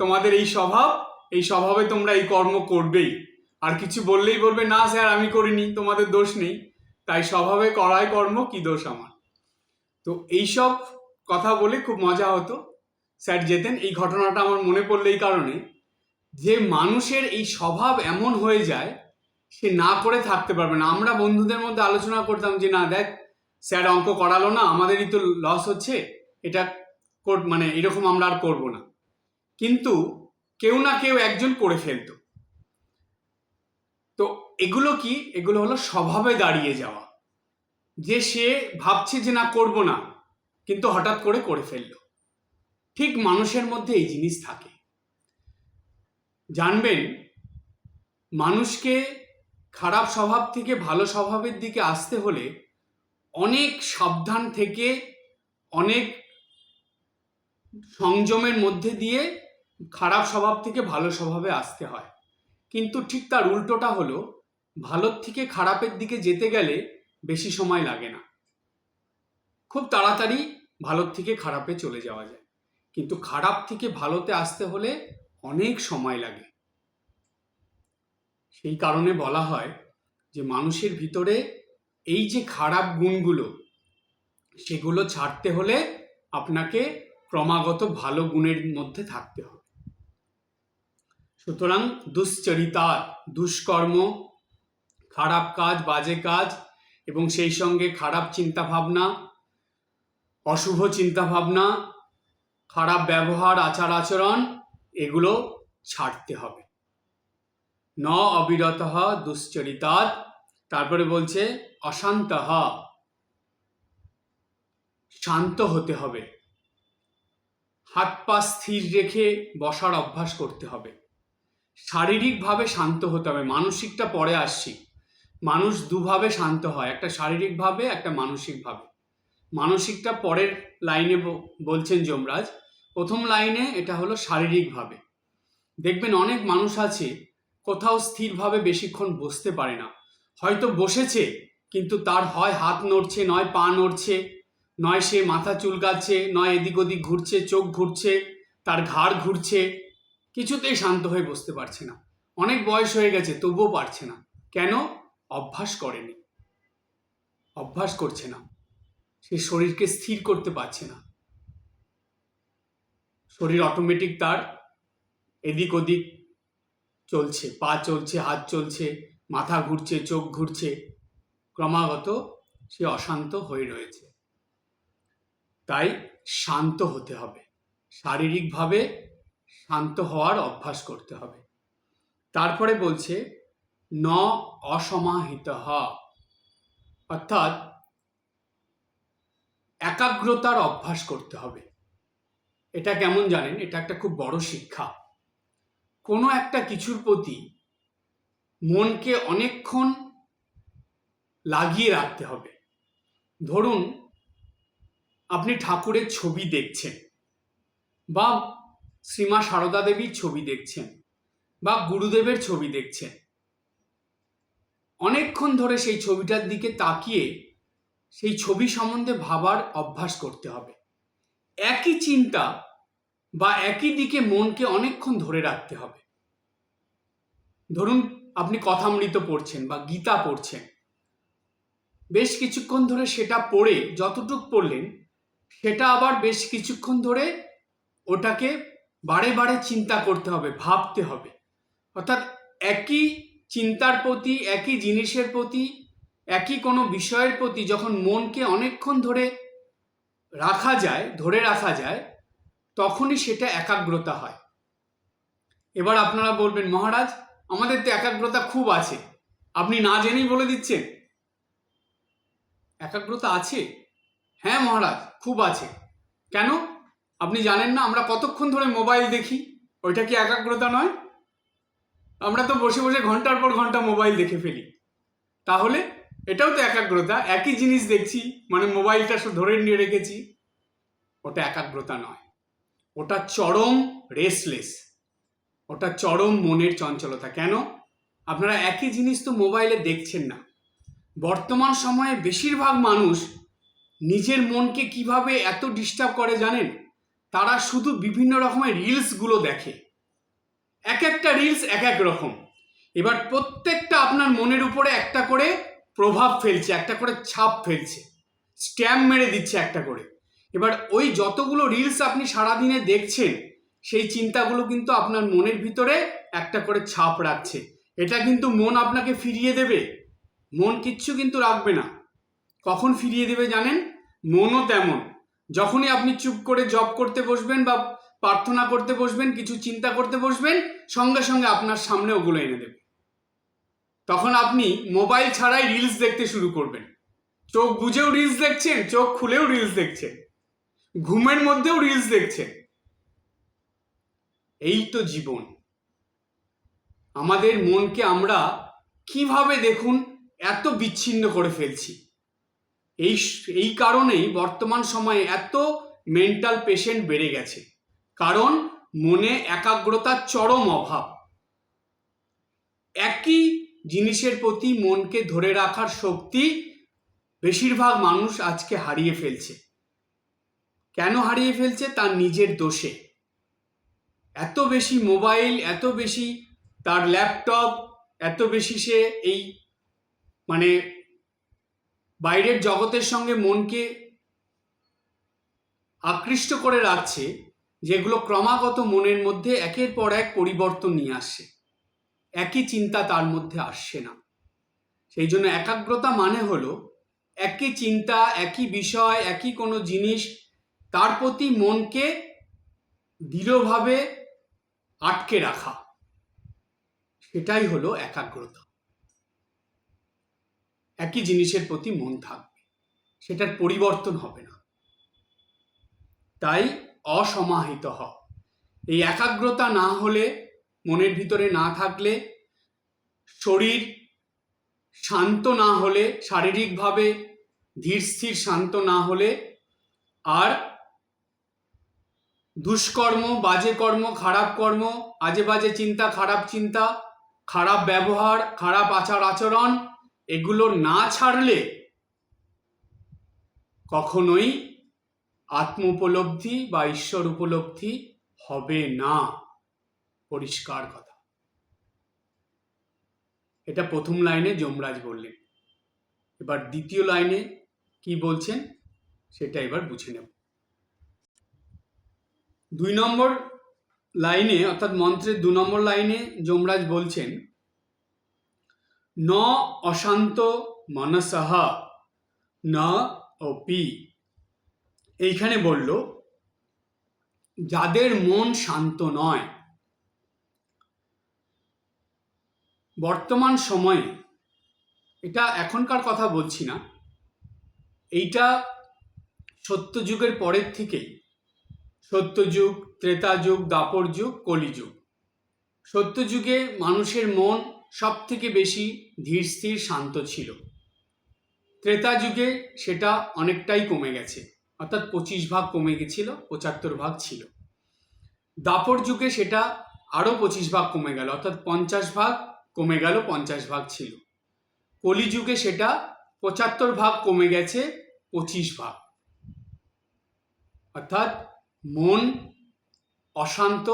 তোমাদের এই স্বভাবে তোমরা এই কর্ম করবেই। আর কিছু বললেই বলবে, না স্যার আমি করিনি, তোমাদের দোষ নেই, তাই স্বভাবে করাই কর্ম, কি দোষ আমার। তো এইসব কথা বলে খুব মজা হতো, স্যার যেতেন। এই ঘটনাটা আমার মনে পড়লো এই কারণে, যে মানুষের এই স্বভাব এমন হয়ে যায়, সে না করে থাকতে পারবে না। আমরা বন্ধুদের মধ্যে আলোচনা করতাম যে, না দেখ স্যার অঙ্ক করালো না, আমাদেরই তো লস হচ্ছে, এটা মানে এরকম আমরা আর করবো না। কিন্তু কেউ না কেউ একজন করে ফেলতো। তো এগুলো কি, এগুলো হলো স্বভাবে দাঁড়িয়ে যাওয়া, যে সে ভাবছে যে না করবো না, কিন্তু হঠাৎ করে ফেললো। ঠিক মানুষের মধ্যে এই জিনিস থাকে। জানবেন, মানুষকে খারাপ স্বভাব থেকে ভালো স্বভাবের দিকে আসতে হলে অনেক সাবধান থেকে, অনেক সংযমের মধ্যে দিয়ে খারাপ স্বভাব থেকে ভালো স্বভাবে আসতে হয়। কিন্তু ঠিক তার উল্টোটা হলো, ভালোর থেকে খারাপের দিকে যেতে গেলে বেশি সময় লাগে না, খুব তাড়াতাড়ি ভালোর থেকে খারাপে চলে যাওয়া যায়। কিন্তু খারাপ থেকে ভালোতে আসতে হলে অনেক সময় লাগে। সেই কারণে বলা হয় যে মানুষের ভিতরে এই যে খারাপ গুণগুলো, সেগুলো ছাড়তে হলে আপনাকে ক্রমাগত ভালো গুণের মধ্যে থাকতে হবে। সুতরাং দুশ্চরিতা, দুষ্কর্ম, খারাপ কাজ, বাজে কাজ, এবং সেই সঙ্গে খারাপ চিন্তাভাবনা, অশুভ চিন্তাভাবনা, খারাপ ব্যবহার, আচার আচরণ, এগুলো ছাড়তে হবে। ন অবিরতঃ দুশ্চরিতাৎ তারপরে বলছে অশান্তঃ, শান্ত হতে হবে। হাত পা স্থির রেখে বসার অভ্যাস করতে হবে। শারীরিকভাবে শান্ত হতে হবে, মানসিকটা পরে আসছি। মানুষ দুভাবে শান্ত হয়, একটা শারীরিকভাবে, একটা মানসিকভাবে। মানসিকটা পরের লাইনে বলছেন যমরাজ। প্রথম লাইনে এটা হলো শারীরিকভাবে। দেখবেন অনেক মানুষ আছে কোথাও স্থিরভাবে বেশিক্ষণ বসতে পারে না, হয়তো বসেছে কিন্তু তার হয় হাত নড়ছে, নয় পা নড়ছে, নয় সে মাথা চুলকাচ্ছে, নয় এদিক ওদিক ঘুরছে, চোখ ঘুরছে, তার ঘাড় ঘুরছে, কিছুতেই শান্ত হয়ে বসতে পারছে না। অনেক বয়স হয়ে গেছে তবুও পারছে না। কেন? অভ্যাস করেনি, অভ্যাস করছে না, সে শরীরকে স্থির করতে পারছে না। শরীর অটোমেটিক তার এদিক ওদিক চলছে, পা চলছে, হাত চলছে, মাথা ঘুরছে, চোখ ঘুরছে, ক্রমাগত সে অশান্ত হয়ে রয়েছে। তাই শান্ত হতে হবে, শারীরিকভাবে শান্ত হওয়ার অভ্যাস করতে হবে। তারপরে বলছে ন অসমাহিতঃ, অর্থাৎ একাগ্রতার অভ্যাস করতে হবে। এটা কেমন জানেন? এটা একটা খুব বড় শিক্ষা। কোনো একটা কিছুর প্রতি মনকে অনেকক্ষণ লাগিয়ে রাখতে হবে। ধরুন আপনি ঠাকুরের ছবি দেখছেন, বা শ্রীমা সারদা দেবীর ছবি দেখছেন, বা গুরুদেবের ছবি দেখছেন। অনেকক্ষণ ধরে সেই ছবিটার দিকে তাকিয়ে সেই ছবি সম্বন্ধে ভাবার অভ্যাস করতে হবে। একই চিন্তা বা একই দিকে মনকে অনেকক্ষণ ধরে রাখতে হবে। ধরুন আপনি কথামৃত পড়ছেন বা গীতা পড়ছেন, বেশ কিছুক্ষণ ধরে সেটা পড়ে যতটুক পড়লেন সেটা আবার বেশ কিছুক্ষণ ধরে ওটাকে বারে বারে চিন্তা করতে হবে, ভাবতে হবে। অর্থাৎ একই চিন্তার প্রতি, একই জিনিসের প্রতি, একই কোনো বিষয়ের প্রতি যখন মনকে অনেকক্ষণ ধরে ধরে রাখা যায়, তখনই সেটা একাগ্রতা হয়। এবার আপনারা বলবেন, মহারাজ আমাদের তো একাগ্রতা খুব আছে, আপনি না জেনেই বলে দিচ্ছেন। একাগ্রতা আছে? হ্যাঁ মহারাজ, খুব আছে। কেন? আপনি জানেন না আমরা কতক্ষণ ধরে মোবাইল দেখি? ওইটা কি একাগ্রতা নয়? আমরা তো বসে বসে ঘন্টার পর ঘন্টা মোবাইল দেখে ফেলি। তাহলে এটাও তো একাগ্রতা, একই জিনিস দেখছি, মানে মোবাইলটা ধরে নিয়ে রেখেছি। ওটা একাগ্রতা নয়, ওটা চরম রেস্টলেস, ওটা চরম মনের চঞ্চলতা। কেন? আপনারা একই জিনিস তো মোবাইলে দেখছেন না। বর্তমান সময়ে বেশিরভাগ মানুষ নিজের মনকে কিভাবে এত ডিস্টার্ব করে জানেন? তারা শুধু বিভিন্ন রকমের রিলসগুলো দেখে, এক একটা রিলস এক এক রকম। এবার প্রত্যেকটা আপনার মনের উপরে একটা করে প্রভাব ফেলছে, একটা করে ছাপ ফেলছে, স্ট্যাম্প মেরে দিচ্ছে একটা করে। এবার ওই যতগুলো রিলস আপনি সারাদিনে দেখছেন, সেই চিন্তাগুলো কিন্তু আপনার মনের ভিতরে একটা করে ছাপ রাখছে। এটা কিন্তু মন আপনাকে ফিরিয়ে দেবে? মন কিচ্ছু কিন্তু রাখবে না। কখন ফিরিয়ে দেবে জানেন? মনও তেমন, যখনই আপনি চুপ করে জপ করতে বসবেন বা প্রার্থনা করতে বসবেন, কিছু চিন্তা করতে বসবেন, সঙ্গে সঙ্গে আপনার সামনে ওগুলো এনে দেবে। তখন আপনি মোবাইল ছাড়াই রিলস দেখতে শুরু করবেন। চোখ বুজেও রিলস দেখছেন, চোখ খুলেও রিলস দেখছেন, ঘুমের মধ্যেও রিলস দেখছেন। এই তো জীবন। আমাদের মনকে আমরা কিভাবে দেখুন এত বিচ্ছিন্ন করে ফেলছি। এই কারণেই বর্তমান সময়ে এত মেন্টাল পেশেন্ট বেড়ে গেছে, কারণ মনে একাগ্রতার চরম অভাব। একই জিনিসের প্রতি মনকে ধরে রাখার শক্তি বেশিরভাগ মানুষ আজকে হারিয়ে ফেলছে। কেন হারিয়ে ফেলছে? তার নিজের দোষে। এত বেশি মোবাইল, এত বেশি তার ল্যাপটপ, এত বেশি সে এই মানে বাইরের জগতের সঙ্গে মনকে আকৃষ্ট করে রাখছে, যেগুলো ক্রমাগত মনের মধ্যে একের পর এক পরিবর্তন নিয়ে আসছে। একই চিন্তা তার মধ্যে আসছে না। সেই জন্য একাগ্রতা মানে হলো একই চিন্তা, একই বিষয়, একই কোনো জিনিস, তার প্রতি মনকে দৃঢ়ভাবে আটকে রাখা, সেটাই হলো একাগ্রতা। একই জিনিসের প্রতি মন থাকবে, সেটার পরিবর্তন হবে না। তাই অসমাহিত হও। এই একাগ্রতা না হলে, মনের ভিতরে না থাকলে, শরীর শান্ত না হলে, শারীরিকভাবে ধীর স্থির শান্ত না হলে, আর দুষ্কর্ম, বাজে কর্ম, খারাপ কর্ম, আজে বাজে চিন্তা, খারাপ ব্যবহার, খারাপ আচার আচরণ এগুলো না ছাড়লে কখনোই আত্ম উপলব্ধি বা ঈশ্বর উপলব্ধি হবে না। পরিষ্কার কথা। এটা প্রথম লাইনে যমরাজ বললেন। এবার দ্বিতীয় লাইনে কি বলছেন সেটা এবার বুঝে নেব। 2 নম্বর লাইনে, অর্থাৎ মন্ত্রের 2 নম্বর লাইনে যমরাজ বলছেন, ন অশান্ত মনসহ ন অপি। এইখানে বলল যাদের মন শান্ত নয়। বর্তমান সময়ে, এটা এখনকার কথা বলছি না, এইটা সত্যযুগের পরের থেকেই, সত্যযুগ, ত্রেতা যুগ, দাপর যুগ, কলিযুগ। সত্যযুগে মানুষের মন সব থেকে বেশি ধীর স্থির শান্ত ছিল। ত্রেতা যুগে সেটা অনেকটাই কমে গেছে, অর্থাৎ 25 ভাগ কমে গেছিল, 75 ভাগ ছিল। দাপর যুগে সেটা আরও 25 ভাগ কমে গেল, অর্থাৎ 50 ভাগ কমে গেল, 50 ভাগ ছিল। কলিযুগে সেটা 75 ভাগ কমে গেছে, 25 ভাগ। অর্থাৎ মন অশান্ত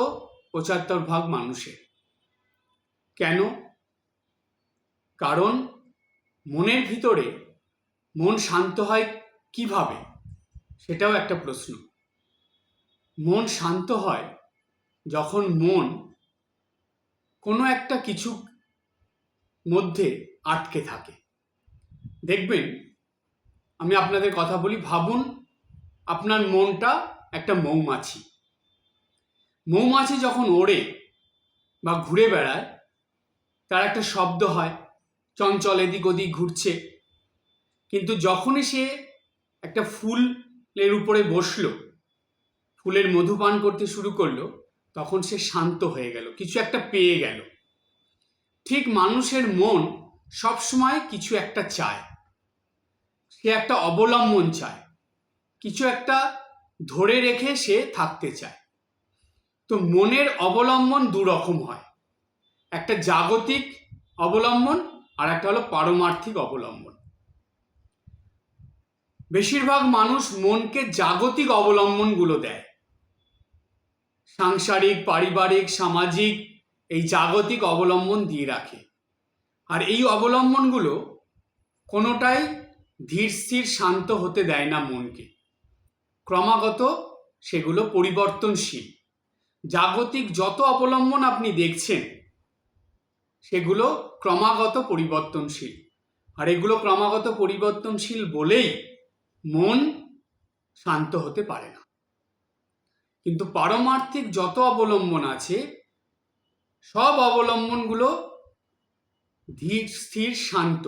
75 ভাগ মানুষের। কেন? কারণ মনের ভিতরে মন শান্ত হয় কিভাবে, সেটাও একটা প্রশ্ন। মন শান্ত হয় যখন মন কোনো একটা কিছু মধ্যে আটকে থাকে। দেখবেন, আমি আপনাদের কথা বলি, ভাবুন আপনার মনটা একটা মৌমাছি। মৌমাছি যখন ওড়ে বা ঘুরে বেড়ায়, তার একটা শব্দ হয়, চঞ্চল এদিক ওদিক ঘুরছে। কিন্তু যখনই সে একটা ফুলের উপরে বসলো, ফুলের মধু পান করতে শুরু করলো, তখন সে শান্ত হয়ে গেল, কিছু একটা পেয়ে গেল। ঠিক মানুষের মন সবসময় কিছু একটা চায়, সে একটা অবলম্বন চায়, কিছু একটা ধরে রেখে সে থাকতে চায়। তো মনের অবলম্বন 2 রকম হয়, একটা জাগতিক অবলম্বন আর একটা হলো পারমার্থিক অবলম্বন। বেশিরভাগ মানুষ মনকে জাগতিক অবলম্বনগুলো দেয়, সাংসারিক, পারিবারিক, সামাজিক, এই জাগতিক অবলম্বন দিয়ে রাখে। আর এই অবলম্বনগুলো কোনোটাই ধীর স্থির শান্ত হতে দেয় না মনকে, ক্রমাগত সেগুলো পরিবর্তনশীল। জাগতিক যত অবলম্বন আপনি দেখছেন সেগুলো ক্রমাগত পরিবর্তনশীল, আর এগুলো ক্রমাগত পরিবর্তনশীল বলেই মন শান্ত হতে পারে না। কিন্তু পারমার্থিক যত অবলম্বন আছে, সব অবলম্বনগুলো ধীর স্থির শান্ত,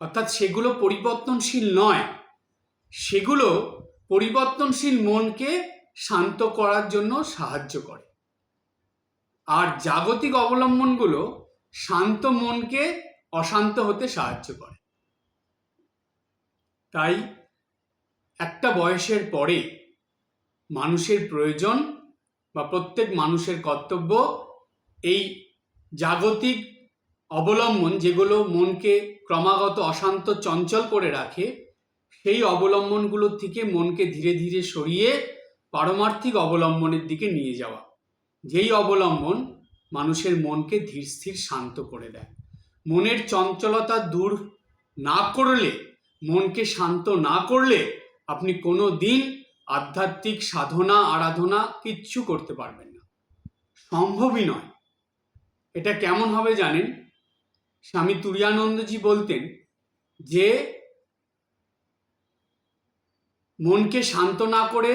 অর্থাৎ সেগুলো পরিবর্তনশীল নয়, সেগুলো পরিবর্তনশীল মনকে শান্ত করার জন্য সাহায্য করে। আর জাগতিক অবলম্বনগুলো শান্ত মনকে অশান্ত হতে সাহায্য করে। তাই একটা বয়সের পরে মানুষের প্রয়োজন বা প্রত্যেক মানুষের কর্তব্য এই জাগতিক অবলম্বন, যেগুলো মনকে ক্রমাগত অশান্ত চঞ্চল করে রাখে, সেই অবলম্বনগুলোর থেকে মনকে ধীরে ধীরে সরিয়ে পারমার্থিক অবলম্বনের দিকে নিয়ে যাওয়া, যেই অবলম্বন মানুষের মনকে ধীর স্থির শান্ত করে দেয়। মনের চঞ্চলতা দূর না করলে, মনকে শান্ত না করলে আপনি কোনো দিন আধ্যাত্মিক সাধনা, আরাধনা কিচ্ছু করতে পারবেন না, সম্ভবই নয়। এটা কেমন হবে জানেন? স্বামী তুরীয়ানন্দজি বলতেন যে মনকে শান্ত না করে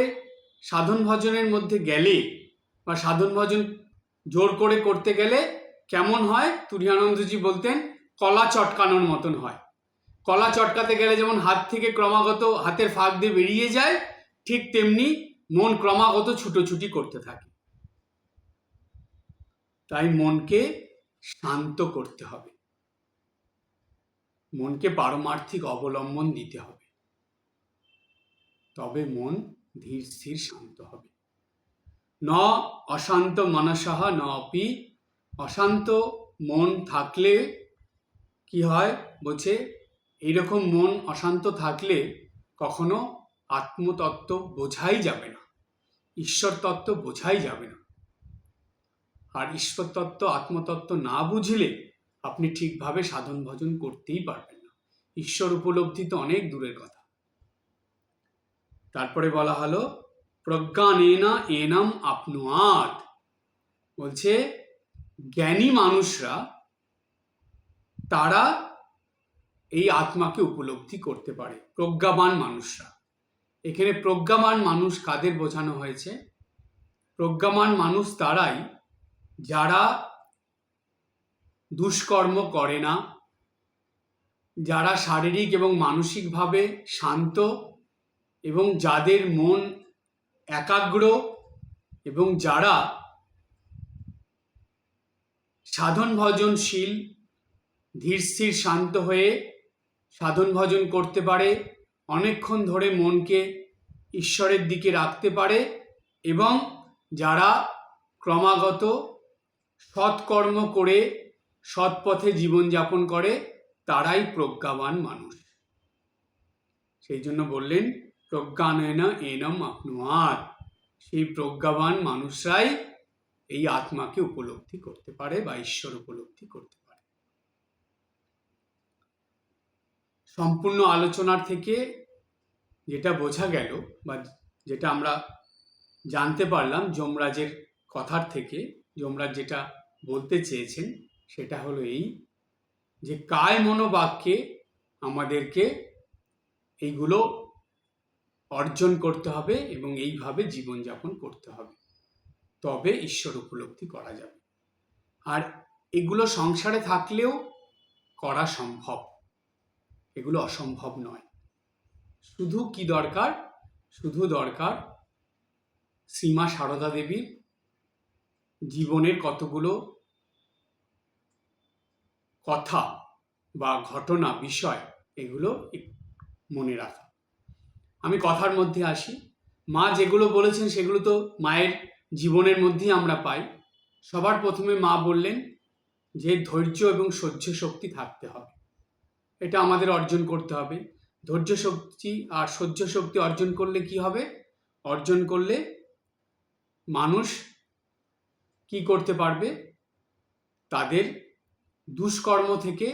সাধন ভজনের মধ্যে গেলে বা সাধন ভজন জোর করে করতে গেলে কেমন হয়, তুরীয়ানন্দজি বলতেন কলা চটকানোর মতন হয়। কলা চটকাতে গেলে যেমন হাত থেকে ক্রমাগত হাতের ফাঁক দিয়ে বেরিয়ে যায়, ঠিক তেমনি মন ক্রমাগত ছুটোছুটি করতে থাকে। তাই মনকে শান্ত করতে হবে, মনকে পারমার্থিক অবলম্বন দিতে হবে, তবে মন ধীর স্থির শান্ত হবে। ন অশান্ত মনসঃ ন অপি, অশান্ত মন থাকলে কি হয় বলছে, এইরকম মন অশান্ত থাকলে কখনো আত্মতত্ত্ব বোঝাই যাবে না, ঈশ্বর তত্ত্ব বোঝাই যাবে না। আর ঈশ্বর তত্ত্ব আত্মতত্ত্ব না বুঝলে আপনি ঠিকভাবে সাধন ভজন করতেই পারবেন না। ঈশ্বর উপলব্ধি তো অনেক দূরের কথা। তারপরে বলা হলো প্রজ্ঞানেনা এনম আপনুয়াত, বলছে জ্ঞানী মানুষরা তারা এই আত্মাকে উপলব্ধি করতে পারে, প্রজ্ঞাবান মানুষরা। এখানে প্রজ্ঞাবান মানুষ কাদের বোঝানো হয়েছে? প্রজ্ঞাবান মানুষ তারাই যারা দুষ্কর্ম করে না, যারা শারীরিক এবং মানসিকভাবে শান্ত এবং যাদের মন একাগ্র এবং যারা সাধন ভজনশীল, ধীর স্থির শান্ত হয়ে সাধন ভজন করতে পারে, অনেকক্ষণ ধরে মনকে ঈশ্বরের দিকে রাখতে পারে এবং যারা ক্রমাগত সৎকর্ম করে সৎ পথে জীবনযাপন করে, তারাই প্রজ্ঞাবান মানুষ। সেই জন্য বললেন প্রজ্ঞানেনা এনম আপনুয়াত, সেই প্রজ্ঞাবান মানুষরাই এই আত্মাকে উপলব্ধি করতে পারে বা ঈশ্বর উপলব্ধি করতে পারে। সম্পূর্ণ আলোচনার থেকে যেটা বোঝা গেল বা যেটা আমরা জানতে পারলাম যমরাজের কথার থেকে, যমরাজ যেটা বলতে চেয়েছেন সেটা হলো এই যে কায় মনোবাক্যে আমাদেরকে এইগুলো অর্জন করতে হবে এবং এইভাবে জীবনযাপন করতে হবে, তবে ঈশ্বর উপলব্ধি করা যাবে। আর এগুলো সংসারে থাকলেও করা সম্ভব, এগুলো অসম্ভব নয়। শুধু কি দরকার? শুধু দরকার শ্রীমা সারদা দেবীর জীবনের কতগুলো কথা বা ঘটনা, বিষয়, এগুলো মনে রাখা। আমি কথার মধ্যে আসি। মা যেগুলো বলেছেন সেগুলো তো মায়ের জীবনের মধ্যেই আমরা পাই। সবার প্রথমে মা বললেন যে ধৈর্য এবং সহ্য শক্তি থাকতে হবে, এটা আমাদের অর্জন করতে হবে। ধৈর্য শক্তি আর সহ্য শক্তি অর্জন করলে কি হবে? অর্জন করলে মানুষ কি করতে পারবে? তাদের দুষ্কর্ম থেকে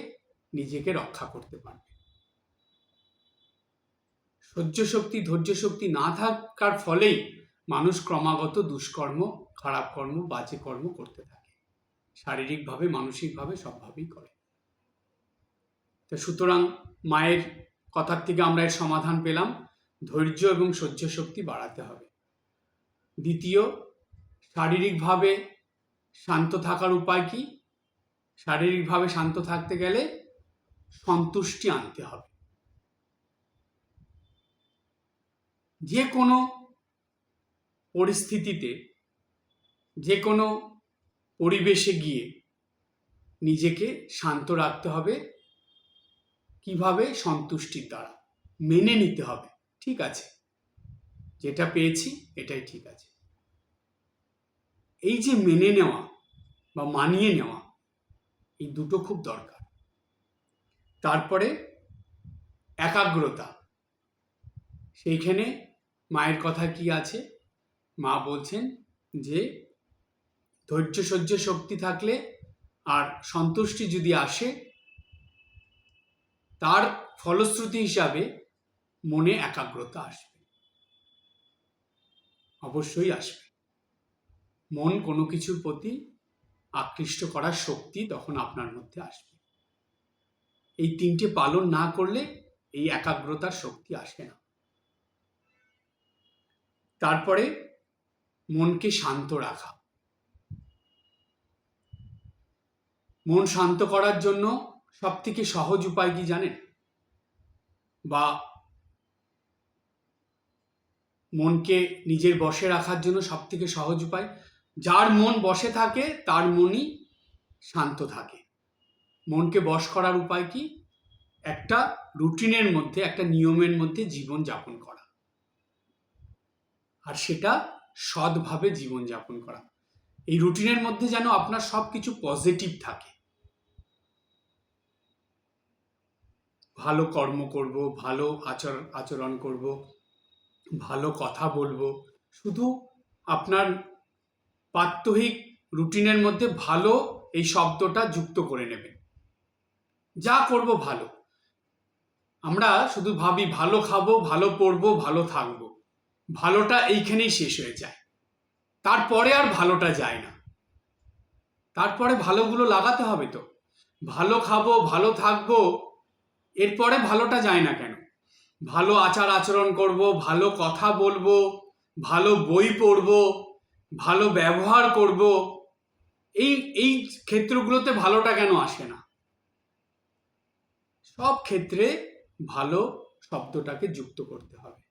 নিজেকে রক্ষা করতে পারবে। সহ্য শক্তি, ধৈর্য শক্তি না থাকার ফলেই মানুষ ক্রমাগত দুষ্কর্ম, খারাপ কর্ম, বাজে কর্ম করতে থাকে, শারীরিকভাবে, মানসিকভাবে, সবভাবেই করে। তো সুতরাং মায়ের কথার থেকে আমরা এর সমাধান পেলাম, ধৈর্য এবং সহ্য শক্তি বাড়াতে হবে। দ্বিতীয়, শারীরিকভাবে শান্ত থাকার উপায় কি? শারীরিকভাবে শান্ত থাকতে গেলে সন্তুষ্টি আনতে হবে। যে কোনো পরিস্থিতিতে, যে কোনো পরিবেশে গিয়ে নিজেকে শান্ত রাখতে হবে। কিভাবে? সন্তুষ্টির দ্বারা। মেনে নিতে হবে, ঠিক আছে, যেটা পেয়েছি এটাই ঠিক আছে। এই যে মেনে নেওয়া বা মানিয়ে নেওয়া, এই দুটো খুব দরকার। তারপরে একাগ্রতা। সেইখানে মায়ের কথা কি আছে? মা বলছেন যে ধৈর্য সহ্য শক্তি থাকলে আর সন্তুষ্টি যদি আসে, তার ফলশ্রুতি হিসাবে মনে একাগ্রতা আসবে, অবশ্যই আসবে। মন কোনো কিছুর প্রতি আকৃষ্ট করার শক্তি তখন আপনার মধ্যে আসবে। এই তিনটে পালন না করলে এই একাগ্রতার শক্তি আসে না। তারপরে মনকে শান্ত রাখা। মন শান্ত করার জন্য সব থেকে সহজ উপায় কি জানেন? বা মনকে নিজের বশে রাখার জন্য সবথেকে সহজ উপায়, যার মন বশে থাকে তার মনই শান্ত থাকে। মনকে বশ করার উপায় কি? একটা রুটিনের মধ্যে, একটা নিয়মের মধ্যে জীবন যাপন করা, আর সেটা সৎভাবে জীবন যাপন করা। এই রুটিনের মধ্যে যেন আপনার সবকিছু পজিটিভ থাকে। ভালো কর্ম করব, ভালো আচরণ করব, ভালো কথা বলবো, শুধু আপনার প্রাত্যহিক রুটিনের মধ্যে ভালো এই শব্দটা যুক্ত করে নেবেন। যা করব ভালো। আমরা শুধু ভাবি ভালো খাবো, ভালো পড়বো, ভালো থাকবো, ভালোটা এইখানেই শেষ হয়ে যায়, তারপরে আর ভালোটা যায় না। তারপরে ভালোগুলো লাগাতে হবে তো। ভালো খাবো, ভালো থাকবো, এরপরে ভালোটা যায় না কেন? ভালো আচার আচরণ করব, ভালো কথা বলবো, ভালো বই পড়বো, ভালো ব্যবহার করব, এই এই ক্ষেত্রগুলোতে ভালোটা কেন আসে না? সব ক্ষেত্রে ভালো শব্দটাকে যুক্ত করতে হবে।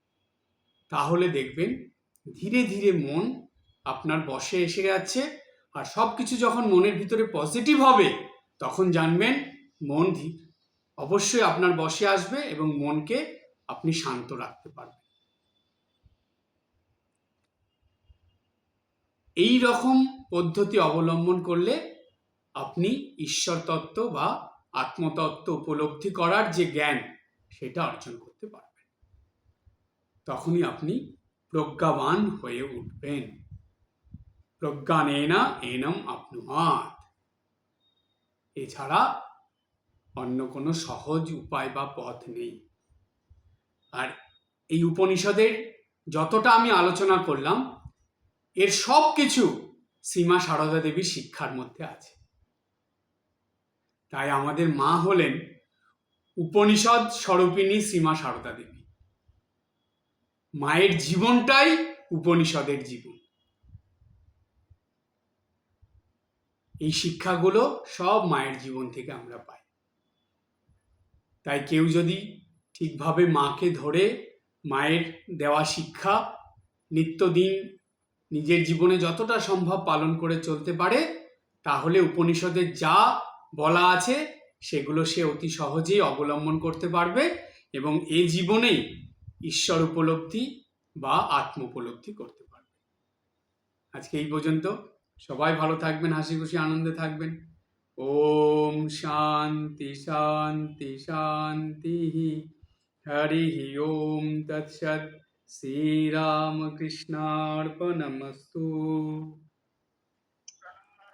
তাহলে দেখবেন ধীরে ধীরে মন আপনার বশে এসে যাচ্ছে। আর সব কিছু যখন মনের ভিতরে পজিটিভ হবে, তখন জানবেন মন অবশ্যই আপনার বশে আসবে এবং মনকে আপনি শান্ত রাখতে পারবেন। এই রকম পদ্ধতি অবলম্বন করলে আপনি ঈশ্বর তত্ত্ব বা আত্মতত্ত্ব উপলব্ধি করার যে জ্ঞান, সেটা অর্জন করতে পারবেন। তখনই আপনি প্রজ্ঞাবান হয়ে উঠবেন। প্রজ্ঞানেনা এনম আপনুয়াত। এছাড়া অন্য কোনো সহজ উপায় বা পথ নেই। আর এই উপনিষদের যতটা আমি আলোচনা করলাম, এর সব কিছু শ্রীমা সারদা দেবীর শিক্ষার মধ্যে আছে। তাই আমাদের মা হলেন উপনিষদ স্বরূপিণী শ্রীমা সারদা দেবী। মায়ের জীবনটাই উপনিষদের জীবন। এই শিক্ষাগুলো সব মায়ের জীবন থেকে আমরা পাই। তাই কেউ যদি ঠিকভাবে মাকে ধরে মায়ের দেওয়া শিক্ষা নিত্যদিন নিজের জীবনে যতটা সম্ভব পালন করে চলতে পারে, তাহলে উপনিষদের যা বলা আছে সেগুলো সে অতি সহজেই অবলম্বন করতে পারবে এবং এই জীবনেই ঈশ্বর উপলব্ধি বা আত্ম উপলব্ধি করতে পারবে। আজকে এই পর্যন্ত। সবাই ভালো থাকবেন, হাসি খুশি আনন্দে থাকবেন। ওম শান্তি শান্তি শান্তি। হরি ওম তৎসৎ। শ্রীরামকৃষ্ণার্পণমস্তু।